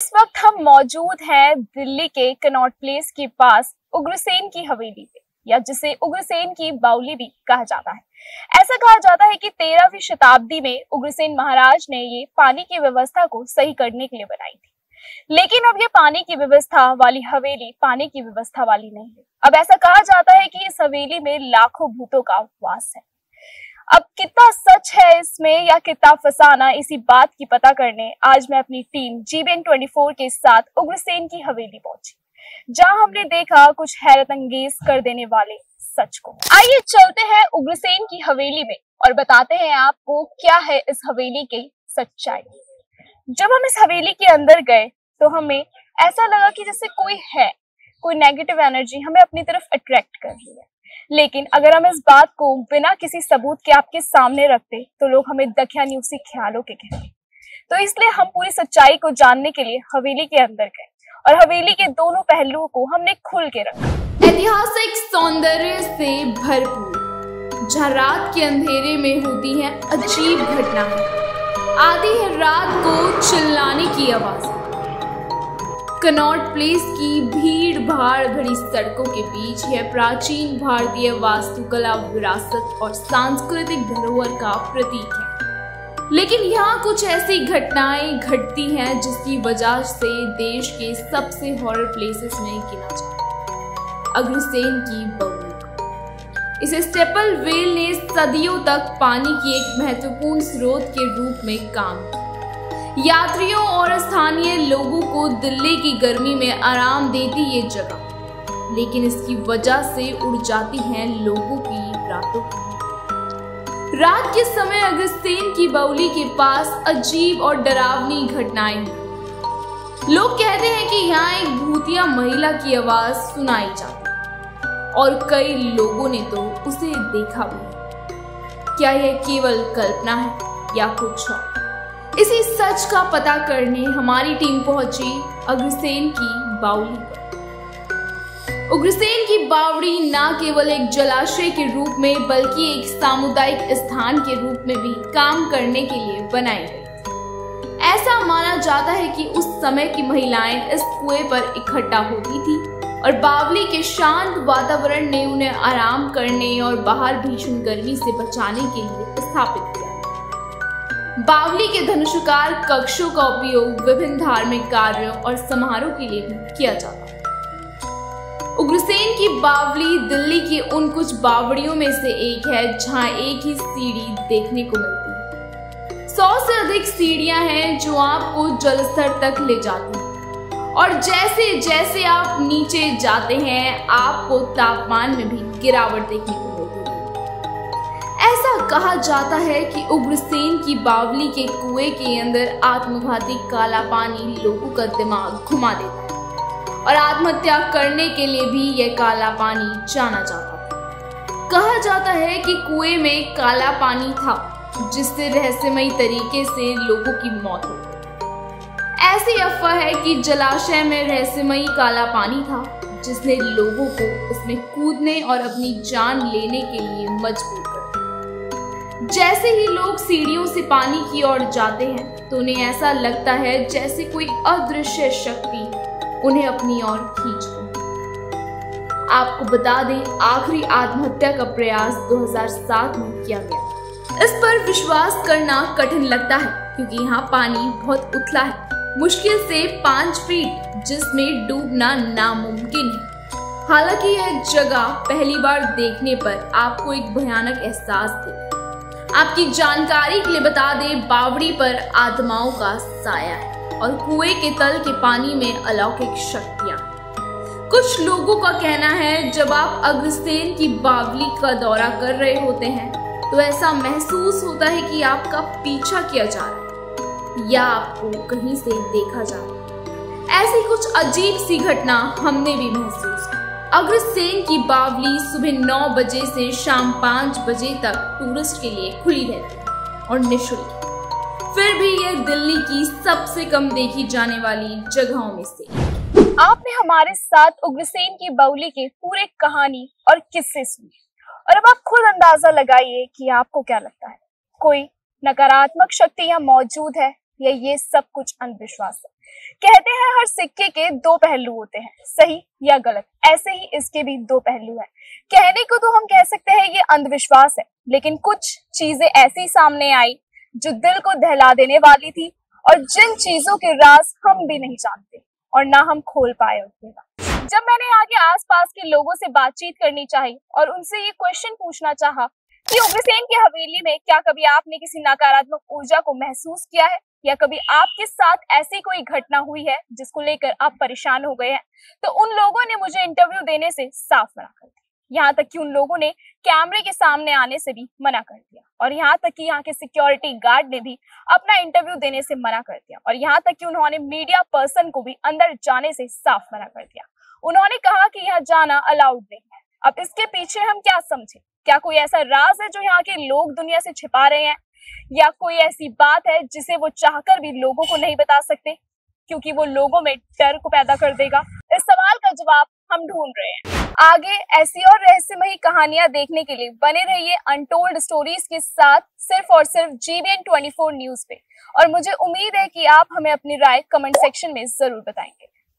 इस वक्त हम मौजूद हैं दिल्ली के कनॉट प्लेस के पास उग्रसेन की हवेली पे, या जिसे उग्रसेन की बावली भी कहा जाता है। ऐसा कहा जाता है कि 13वीं शताब्दी में उग्रसेन महाराज ने ये पानी की व्यवस्था को सही करने के लिए बनाई थी। लेकिन अब ये पानी की व्यवस्था वाली हवेली पानी की व्यवस्था वाली नहीं है। अब ऐसा कहा जाता है कि इस हवेली में लाखों भूतों का वास है। अब कितना सच है इसमें या कितना फसाना, इसी बात की पता करने आज मैं अपनी टीम GBN 24 के साथ उग्रसेन की हवेली पहुंची, जहां हमने देखा कुछ हैरत अंगेज कर देने वाले सच को। आइए चलते हैं उग्रसेन की हवेली में और बताते हैं आपको क्या है इस हवेली की सच्चाई। जब हम इस हवेली के अंदर गए तो हमें ऐसा लगा कि जैसे कोई नेगेटिव एनर्जी हमें अपनी तरफ अट्रैक्ट कर रही है। लेकिन अगर हम इस बात को बिना किसी सबूत के आपके सामने रखते तो लोग हमें दकियानूसी ख्यालों के कहते। तो इसलिए हम पूरी सच्चाई को जानने के लिए हवेली के अंदर गए और हवेली के दोनों पहलुओं को हमने खुल के रखा। ऐतिहासिक सौंदर्य से भरपूर, जहाँ रात के अंधेरे में होती है अजीब घटनाएं, आती है रात को चिल्लाने की आवाज। कनॉट प्लेस की भीड़ भाड़ भरी सड़कों के बीच यह प्राचीन भारतीय वास्तुकला विरासत और सांस्कृतिक धरोहर का प्रतीक है। लेकिन यहाँ कुछ ऐसी घटनाएं घटती हैं जिसकी वजह से देश के सबसे हॉरर प्लेसेस में गिना जाता है उग्रसेन की बावली। इस स्टेपल वेल ने सदियों तक पानी की एक महत्वपूर्ण स्रोत के रूप में काम किया। यात्रियों और स्थानीय लोगों को दिल्ली की गर्मी में आराम देती ये जगह, लेकिन इसकी वजह से उड़ जाती हैं लोगों की रातों की। रात के समय उग्रसेन की बावली के पास अजीब और डरावनी घटनाएं हुई। लोग कहते हैं कि यहाँ एक भूतिया महिला की आवाज सुनाई जाती है और कई लोगों ने तो उसे देखा भी। क्या यह केवल कल्पना है या कुछ और? इसी सच का पता करने हमारी टीम पहुंची उग्रसेन की बावली पर। उग्रसेन की बावड़ी न केवल एक जलाशय के रूप में बल्कि एक सामुदायिक स्थान के रूप में भी काम करने के लिए बनाई गई। ऐसा माना जाता है कि उस समय की महिलाएं इस कुएं पर इकट्ठा होती थी और बावली के शांत वातावरण ने उन्हें आराम करने और बाहर भीषण गर्मी से बचाने के लिए स्थापित किया। बावली के धनुषाकार कक्षों का उपयोग विभिन्न धार्मिक कार्यों और समारोह के लिए भी किया जाता है। उग्रसेन की बावली दिल्ली की उन कुछ बावड़ियों में से एक है जहां एक ही सीढ़ी देखने को मिलती है। 100 से अधिक सीढ़ियां हैं जो आपको जल स्तर तक ले जाती हैं और जैसे जैसे आप नीचे जाते हैं आपको तापमान में भी गिरावट देखने को मिलती है। ऐसा कहा जाता है कि उग्रसेन की बावली के कुएं के अंदर आत्मघाती काला पानी लोगों का दिमाग घुमा देता है और आत्महत्या करने के लिए भी यह काला पानी जाना जाता है। कहा जाता है कि कुएं में काला पानी था जिससे रहस्यमयी तरीके से लोगों की मौत हो गई। ऐसी अफवाह है कि जलाशय में रहस्यमयी काला पानी था जिसने लोगों को उसमें कूदने और अपनी जान लेने के लिए मजबूर कर। जैसे ही लोग सीढ़ियों से पानी की ओर जाते हैं तो उन्हें ऐसा लगता है जैसे कोई अदृश्य शक्ति उन्हें अपनी ओर खींच रही। आपको बता दें, आखिरी आत्महत्या का प्रयास 2007 में किया गया। इस पर विश्वास करना कठिन लगता है क्योंकि यहाँ पानी बहुत उथला है, मुश्किल से 5 फीट, जिसमें डूबना नामुमकिन है। हालांकि यह जगह पहली बार देखने पर आपको एक भयानक एहसास देगी। आपकी जानकारी के लिए बता दें, बावड़ी पर आत्माओं का साया है और कुएं के तल के पानी में अलौकिक शक्तियां। कुछ लोगों का कहना है जब आप उग्रसेन की बावली का दौरा कर रहे होते हैं तो ऐसा महसूस होता है कि आपका पीछा किया जा रहा है या आपको कहीं से देखा जा रहा है। ऐसी कुछ अजीब सी घटना हमने भी महसूस की। उग्रसेन की बावली सुबह 9 बजे से शाम 5 बजे तक टूरिस्ट के लिए खुली रहती है और निःशुल्क। फिर भी यह दिल्ली की सबसे कम देखी जाने वाली जगहों में से। आपने हमारे साथ उग्रसेन की बावली के पूरे कहानी और किस्से सुने और अब आप खुद अंदाजा लगाइए कि आपको क्या लगता है। कोई नकारात्मक शक्ति यहाँ मौजूद है या ये सब कुछ अंधविश्वास है? कहते हैं हर सिक्के के दो पहलू होते हैं, सही या गलत। ऐसे ही इसके भी दो पहलू हैं। कहने को तो हम कह सकते हैं ये अंधविश्वास है, लेकिन कुछ चीजें ऐसी सामने आई जो दिल को दहला देने वाली थी, और जिन चीजों के राज हम भी नहीं जानते और ना हम खोल पाए उनके राज। जब मैंने आगे आसपास के लोगों से बातचीत करनी चाहिए और उनसे ये क्वेश्चन पूछना चाहा कि उग्रसेन की हवेली में क्या कभी आपने किसी नकारात्मक ऊर्जा को महसूस किया है, या कभी आपके साथ ऐसी कोई घटना हुई है जिसको लेकर आप परेशान हो गए हैं, तो उन लोगों ने मुझे इंटरव्यू देने से साफ मना कर दिया। यहाँ तक कि उन लोगों ने कैमरे के सामने आने से भी मना कर दिया, और यहाँ तक कि यहाँ के सिक्योरिटी गार्ड ने भी अपना इंटरव्यू देने से मना कर दिया, और यहाँ तक कि उन्होंने मीडिया पर्सन को भी अंदर जाने से साफ मना कर दिया। उन्होंने कहा कि यहाँ जाना अलाउड नहीं है। अब इसके पीछे हम क्या समझे? क्या कोई ऐसा राज है जो यहाँ के लोग दुनिया से छिपा रहे हैं, या कोई ऐसी बात है जिसे वो चाहकर भी लोगों को नहीं बता सकते क्योंकि वो लोगों में डर को पैदा कर देगा? इस सवाल का जवाब हम ढूंढ रहे हैं। आगे ऐसी और रहस्यमयी कहानियां देखने के लिए बने रहिए अनटोल्ड स्टोरीज के साथ, सिर्फ और सिर्फ GBN 24 न्यूज पे। और मुझे उम्मीद है कि आप हमें अपनी राय कमेंट सेक्शन में जरूर बताएंगे।